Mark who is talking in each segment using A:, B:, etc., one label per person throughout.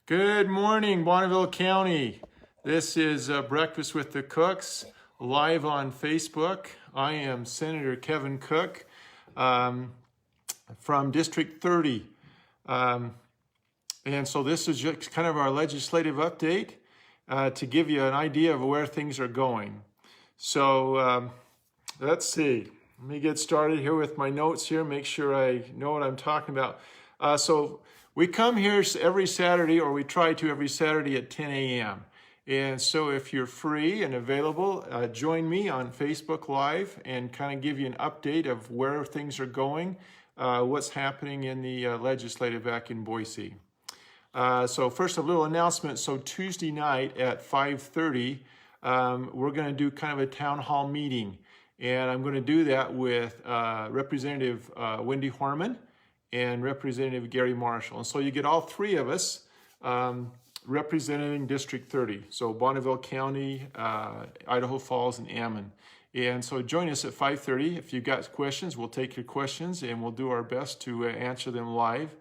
A: Good morning, Bonneville County. This is Breakfast with the Cooks, live on Facebook. I am Senator Kevin Cook from District 30. And so this is just kind of our legislative update to give you an idea of where things are going. So let's see. Let me get started here with my notes here, make sure I know what I'm talking about. So we come here every Saturday, or we try to every Saturday at 10 a.m. And so if you're free and available, join me on Facebook Live and kind of give you an update of where things are going, what's happening in the legislative back in Boise. So first, a little announcement. So Tuesday night at 5:30, we're going to do kind of a town hall meeting. And I'm going to do that with Representative Wendy Horman and Representative Gary Marshall. And so you get all three of us representing District 30. So Bonneville County, Idaho Falls, and Ammon. And so join us at 5:30. If you've got questions, we'll take your questions and we'll do our best to answer them live.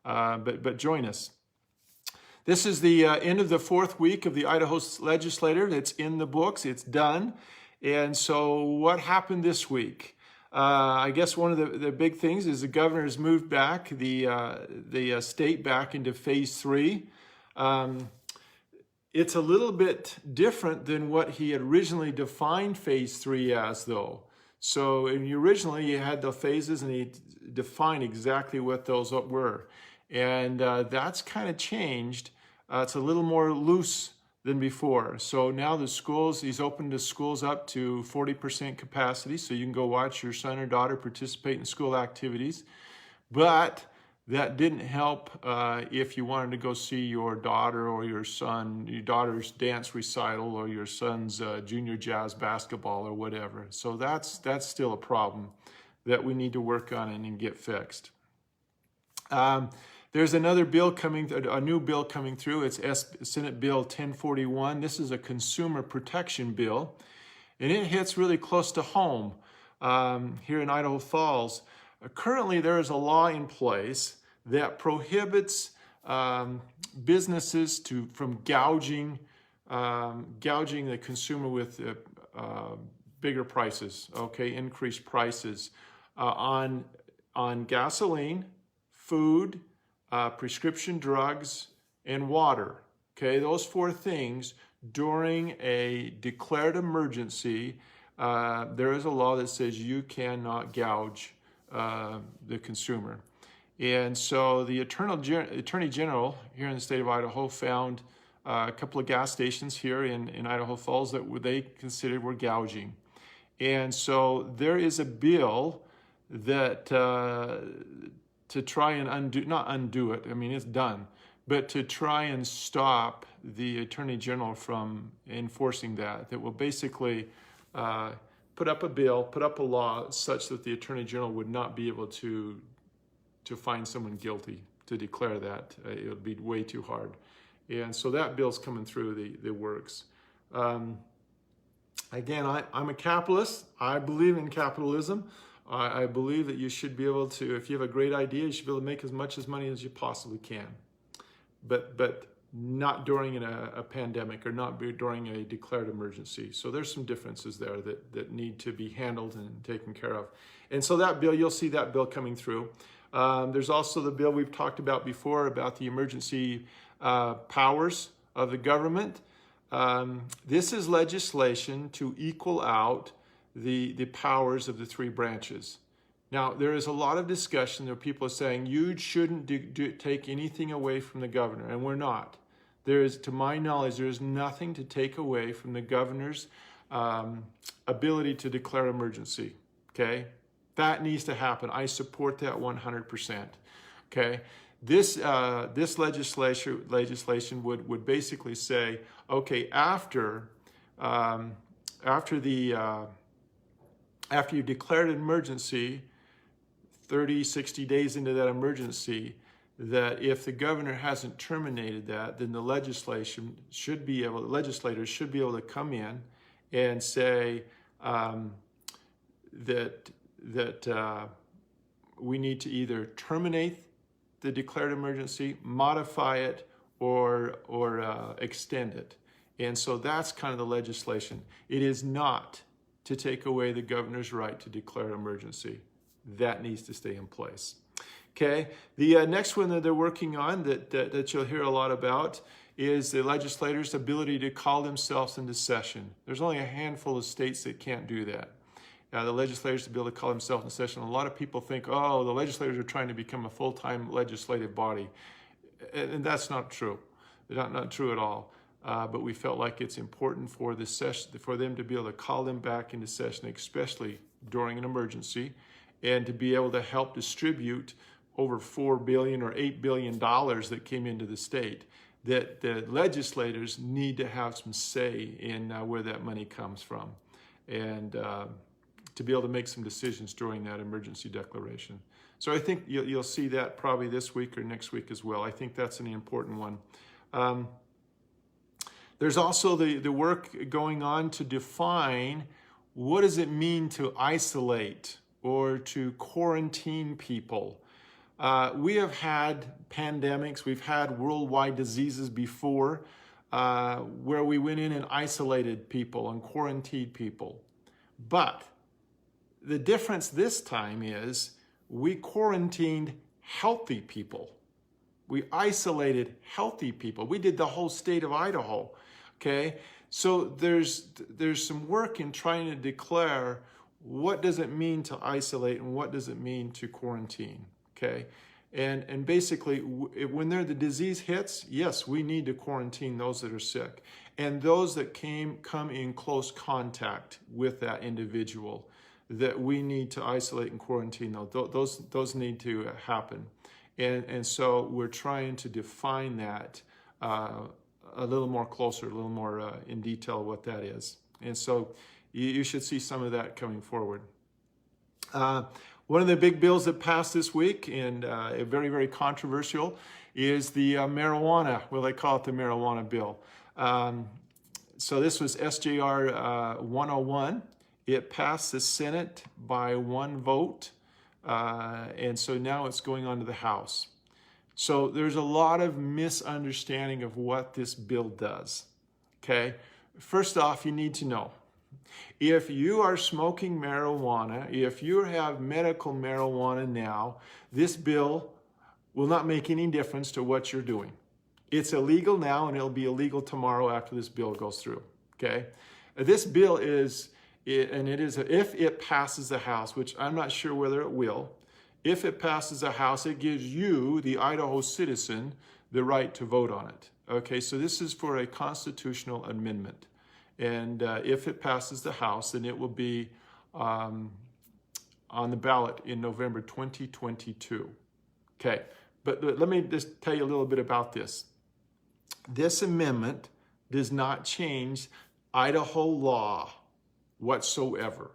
A: But join us. This is the end of the fourth week of the Idaho legislature. It's in the books. It's done. And so what happened this week? I guess one of the big things is the governor has moved back the state back into phase 3. It's a little bit different than what he had originally defined phase 3 as, though. So originally you had the phases and he defined exactly what those were. And that's kind of changed. It's a little more loose than before. So now the schools, he's opened the schools up to 40% capacity, so you can go watch your son or daughter participate in school activities. But that didn't help if you wanted to go see your daughter or your son, your daughter's dance recital or your son's junior jazz basketball or whatever. So that's still a problem that we need to work on and get fixed. There's another bill coming, a new bill coming through. It's Senate Bill 1041. This is a consumer protection bill, and it hits really close to home here in Idaho Falls. Currently, there is a law in place that prohibits businesses from gouging the consumer with bigger prices, okay, increased prices on gasoline, food, prescription drugs, and water. Okay, those four things during a declared emergency. There is a law that says you cannot gouge the consumer. And so the Attorney General here in the state of Idaho found a couple of gas stations here in Idaho Falls that they considered were gouging. And so there is a bill that to try and not undo it, I mean, it's done, but to try and stop the Attorney General from enforcing that will basically put up a law such that the Attorney General would not be able to find someone guilty, to declare that. It would be way too hard. And so that bill's coming through the works. Again, I'm a capitalist. I believe in capitalism. I believe that you should be able to, if you have a great idea, you should be able to make as much money as you possibly can. But not during a pandemic or not during a declared emergency. So there's some differences there that need to be handled and taken care of. And so that bill, you'll see that bill coming through. There's also the bill we've talked about before about the emergency powers of the government. This is legislation to equal out the powers of the three branches. Now, there is a lot of discussion. There are people saying you shouldn't take anything away from the governor, and we're not. There is, to my knowledge, there is nothing to take away from the governor's ability to declare emergency, okay? That needs to happen. I support that 100%, okay? This legislation would basically say, okay, after you've declared an emergency, 30, 60 days into that emergency, that if the governor hasn't terminated that, then the legislators should be able to come in and say that we need to either terminate the declared emergency, modify it, or extend it. And so that's kind of the legislation. It is not to take away the governor's right to declare emergency. That needs to stay in place. Okay, the next one that they're working on that you'll hear a lot about is the legislators' ability to call themselves into session. There's only a handful of states that can't do that. The legislators to be able to call themselves into session. A lot of people think, oh, the legislators are trying to become a full-time legislative body. And that's not true. Not true at all. But we felt like it's important for the session, for them to be able to call them back into session, especially during an emergency, and to be able to help distribute over $4 billion or $8 billion that came into the state. That the legislators need to have some say in where that money comes from, and to be able to make some decisions during that emergency declaration. So I think you'll see that probably this week or next week as well. I think that's an important one. There's also the work going on to define what does it mean to isolate or to quarantine people. We have had pandemics, we've had worldwide diseases before where we went in and isolated people and quarantined people. But the difference this time is we quarantined healthy people. We isolated healthy people. We did the whole state of Idaho, okay? So there's some work in trying to declare what does it mean to isolate and what does it mean to quarantine, okay? And basically, when the disease hits, yes, we need to quarantine those that are sick. And those that come in close contact with that individual, that we need to isolate and quarantine those need to happen. And so we're trying to define that a little more closer, a little more in detail what that is. And so you should see some of that coming forward. One of the big bills that passed this week, and very, very controversial, is the marijuana. Well, they call it the marijuana bill. So this was SJR 101. It passed the Senate by 1 vote. And so now it's going on to the House. So there's a lot of misunderstanding of what this bill does. Okay? First off, you need to know, if you are smoking marijuana, if you have medical marijuana now, this bill will not make any difference to what you're doing. It's illegal now, and it'll be illegal tomorrow after this bill goes through. Okay? This bill is, if it passes the House, which I'm not sure whether it will, if it passes the House, it gives you, the Idaho citizen, the right to vote on it. Okay, so this is for a constitutional amendment. And if it passes the House, then it will be on the ballot in November 2022. Okay, but let me just tell you a little bit about this. This amendment does not change Idaho law whatsoever.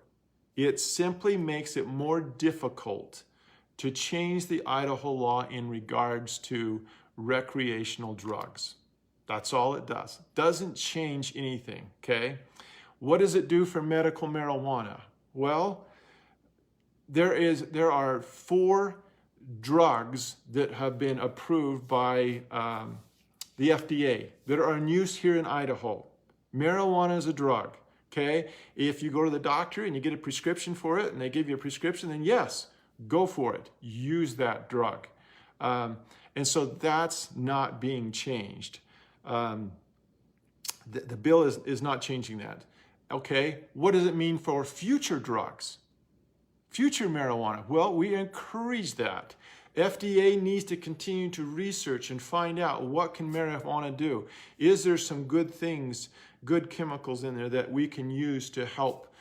A: It simply makes it more difficult to change the Idaho law in regards to recreational drugs. That's all it does. Doesn't change anything, okay? What does it do for medical marijuana? Well, there are 4 drugs that have been approved by the FDA that are in use here in Idaho. Marijuana is a drug, okay? If you go to the doctor and you get a prescription for it and they give you a prescription, then yes, go for it. Use that drug. And so that's not being changed. The bill is not changing that. Okay, what does it mean for future drugs? Future marijuana? Well, we encourage that. FDA needs to continue to research and find out what can marijuana do. Is there some good things, good chemicals in there that we can use to help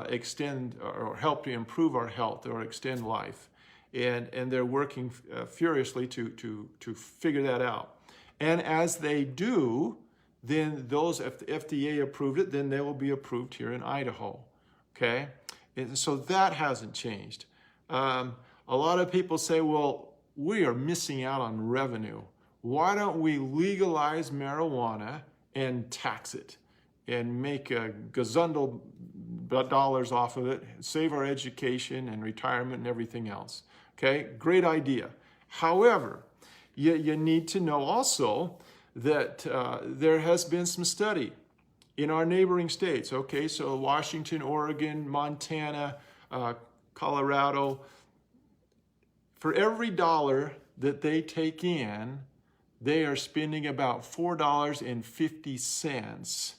A: extend or help to improve our health or extend life? And they're working furiously to figure that out. And as they do, then those, if the FDA approved it, then they will be approved here in Idaho, okay? And so that hasn't changed. A lot of people say, well, we are missing out on revenue. Why don't we legalize marijuana and tax it and make a gazundle dollars off of it, save our education and retirement and everything else, okay? Great idea. However, you need to know also that there has been some study in our neighboring states. Okay, so Washington, Oregon, Montana, Colorado, for every dollar that they take in, they are spending about $4.50.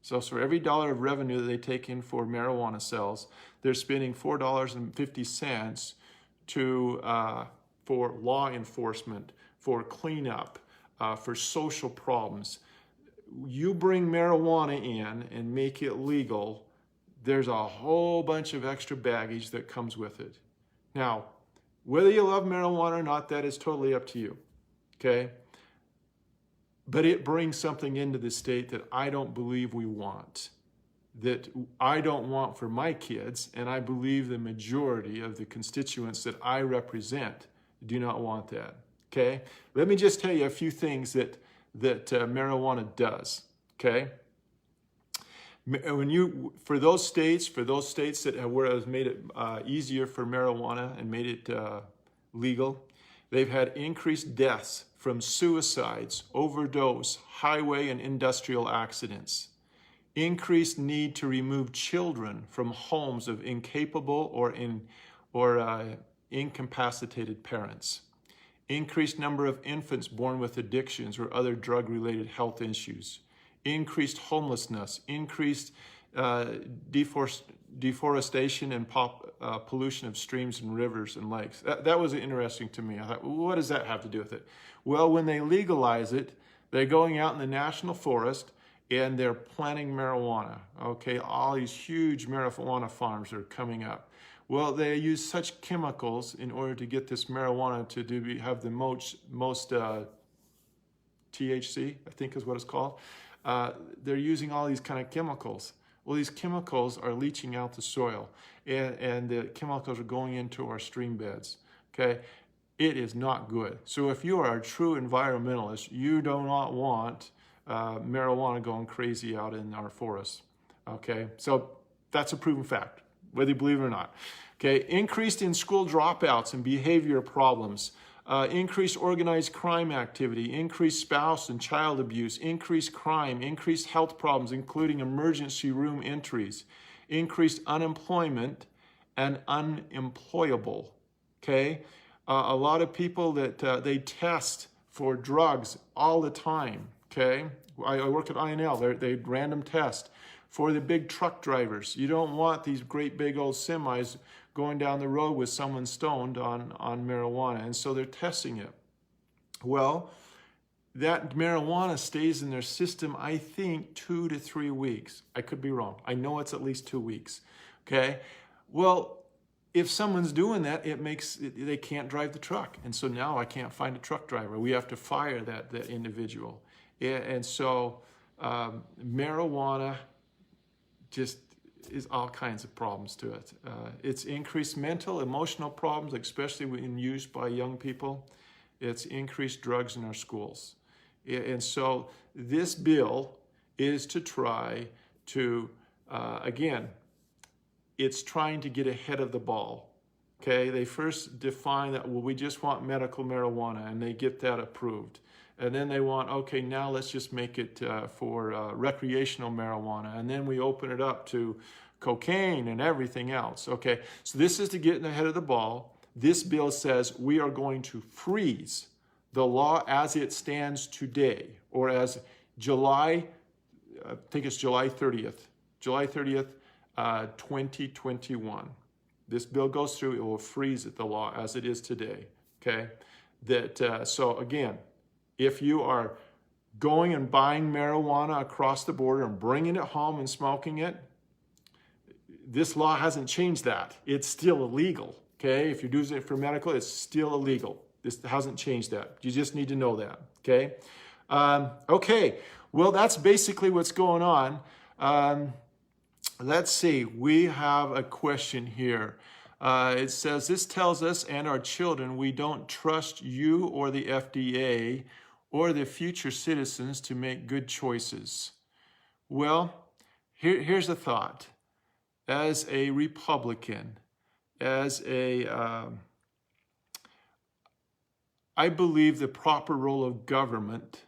A: So for every dollar of revenue that they take in for marijuana sales, they're spending $4.50 for law enforcement, for cleanup, for social problems. You bring marijuana in and make it legal, there's a whole bunch of extra baggage that comes with it. Now, whether you love marijuana or not, that is totally up to you, okay? But it brings something into the state that I don't believe we want, that I don't want for my kids, and I believe the majority of the constituents that I represent do not want that, okay? Let me just tell you a few things that marijuana does, okay? For those states that where it has made it easier for marijuana and made it legal, they've had increased deaths from suicides, overdose, highway and industrial accidents, increased need to remove children from homes of incapable or incapacitated parents, increased number of infants born with addictions or other drug-related health issues, increased homelessness, increased deforestation and pollution of streams and rivers and lakes. That was interesting to me. I thought, well, what does that have to do with it? Well, when they legalize it, they're going out in the national forest and they're planting marijuana. Okay, all these huge marijuana farms are coming up. Well, they use such chemicals in order to get this marijuana to have the most THC, I think is what it's called. They're using all these kind of chemicals. Well, these chemicals are leaching out the soil, and the chemicals are going into our stream beds, okay? It is not good. So if you are a true environmentalist, you do not want marijuana going crazy out in our forests, okay? So that's a proven fact, whether you believe it or not. Okay, increased in school dropouts and behavior problems, increased organized crime activity, increased spouse and child abuse, increased crime, increased health problems, including emergency room entries, increased unemployment and unemployable, okay? A lot of people that they test for drugs all the time, okay? I work at INL, they random test. For the big truck drivers, you don't want these great big old semis going down the road with someone stoned on marijuana, and so they're testing it. Well, that marijuana stays in their system, I think, 2 to 3 weeks. I could be wrong. I know it's at least 2 weeks, okay? Well, if someone's doing that, they can't drive the truck, and so now I can't find a truck driver. We have to fire that individual. And so marijuana just is all kinds of problems to it. It's increased mental, emotional problems, especially when used by young people. It's increased drugs in our schools. And so this bill is to try to, again, it's trying to get ahead of the ball. Okay, they first define that, well, we just want medical marijuana, and they get that approved. And then they want, okay, now let's just make it for recreational marijuana. And then we open it up to cocaine and everything else. Okay, so this is to get ahead of the ball. This bill says we are going to freeze the law as it stands today, or as I think it's July 30th, 2021. This bill goes through, it will freeze the law as it is today, okay? So again, if you are going and buying marijuana across the border and bringing it home and smoking it, this law hasn't changed that. It's still illegal, okay? If you're using it for medical, it's still illegal. This hasn't changed that. You just need to know that, okay? Okay, well, that's basically what's going on. Let's see, we have a question here. It says, this tells us and our children we don't trust you or the FDA or the future citizens to make good choices. Well, here's a thought. As a Republican, I believe the proper role of government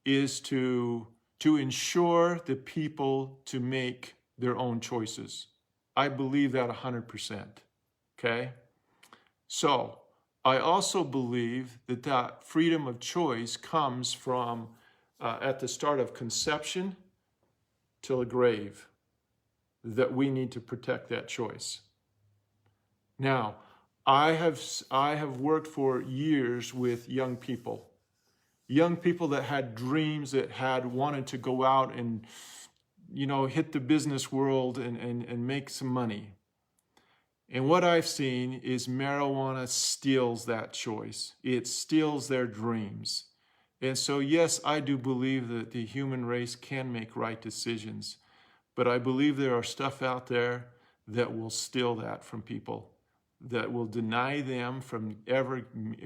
A: is to ensure the people to make their own choices. I believe that 100%, okay? So I also believe that that freedom of choice comes from at the start of conception till the grave, that we need to protect that choice. Now, I have worked for years with young people that had dreams, that had wanted to go out and, hit the business world and make some money. And what I've seen is marijuana steals that choice. It steals their dreams. And so, yes, I do believe that the human race can make right decisions, but I believe there are stuff out there that will steal that from people, that will deny them from ever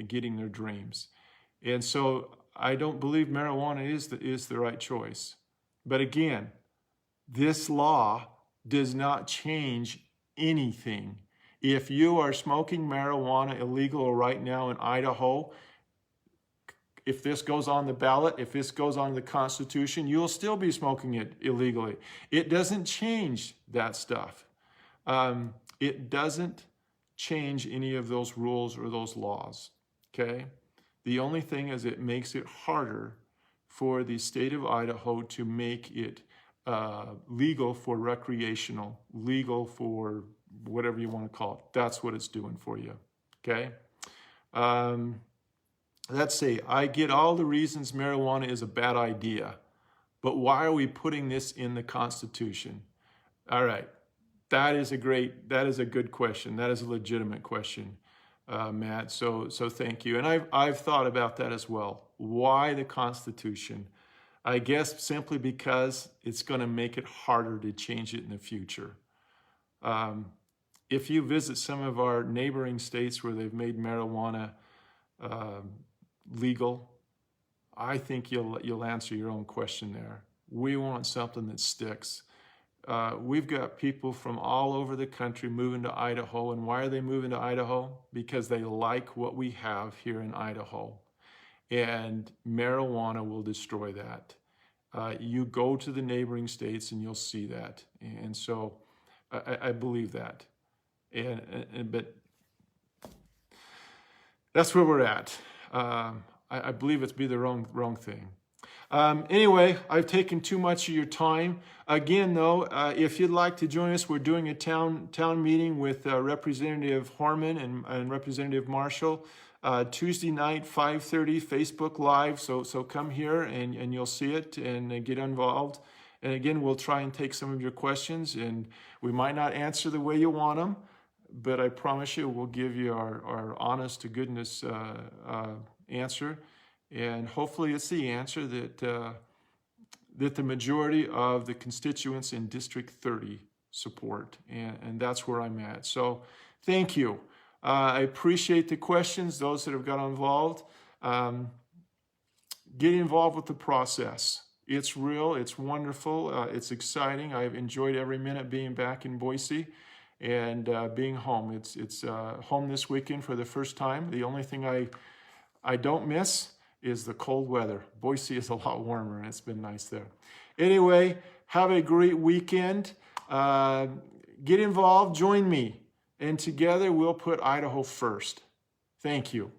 A: getting their dreams. And so I don't believe marijuana is the right choice. But again, this law does not change anything. If you are smoking marijuana illegal right now in Idaho, if this goes on the ballot, if this goes on the Constitution, you'll still be smoking it illegally. It doesn't change that stuff. It doesn't change any of those rules or those laws, okay? The only thing is it makes it harder for the state of Idaho to make it legal for recreational, legal for whatever you want to call it. That's what it's doing for you, okay? Let's see, I get all the reasons marijuana is a bad idea, but why are we putting this in the Constitution? All right, that is a good question. That is a legitimate question, Matt, so thank you. And I've thought about that as well. Why the Constitution? I guess simply because it's going to make it harder to change it in the future. If you visit some of our neighboring states where they've made marijuana legal, I think you'll answer your own question there. We want something that sticks. We've got people from all over the country moving to Idaho. And why are they moving to Idaho? Because they like what we have here in Idaho. And marijuana will destroy that. You go to the neighboring states and you'll see that. And so I believe that. But that's where we're at. I believe it's the wrong thing. Anyway, I've taken too much of your time. Again, though, if you'd like to join us, we're doing a town meeting with Representative Horman and Representative Marshall Tuesday night, 5:30, Facebook Live. So come here and you'll see it and get involved. And again, we'll try and take some of your questions, and we might not answer the way you want them, but I promise you we'll give you our honest to goodness answer. And hopefully it's the answer that the majority of the constituents in District 30 support. And that's where I'm at. So thank you. I appreciate the questions, those that have got involved. Get involved with the process. It's real, it's wonderful, it's exciting. I've enjoyed every minute being back in Boise and being home. It's home this weekend for the first time. The only thing I don't miss is the cold weather. Boise is a lot warmer and it's been nice there. Anyway, have a great weekend. Get involved, join me, and together we'll put Idaho first. Thank you.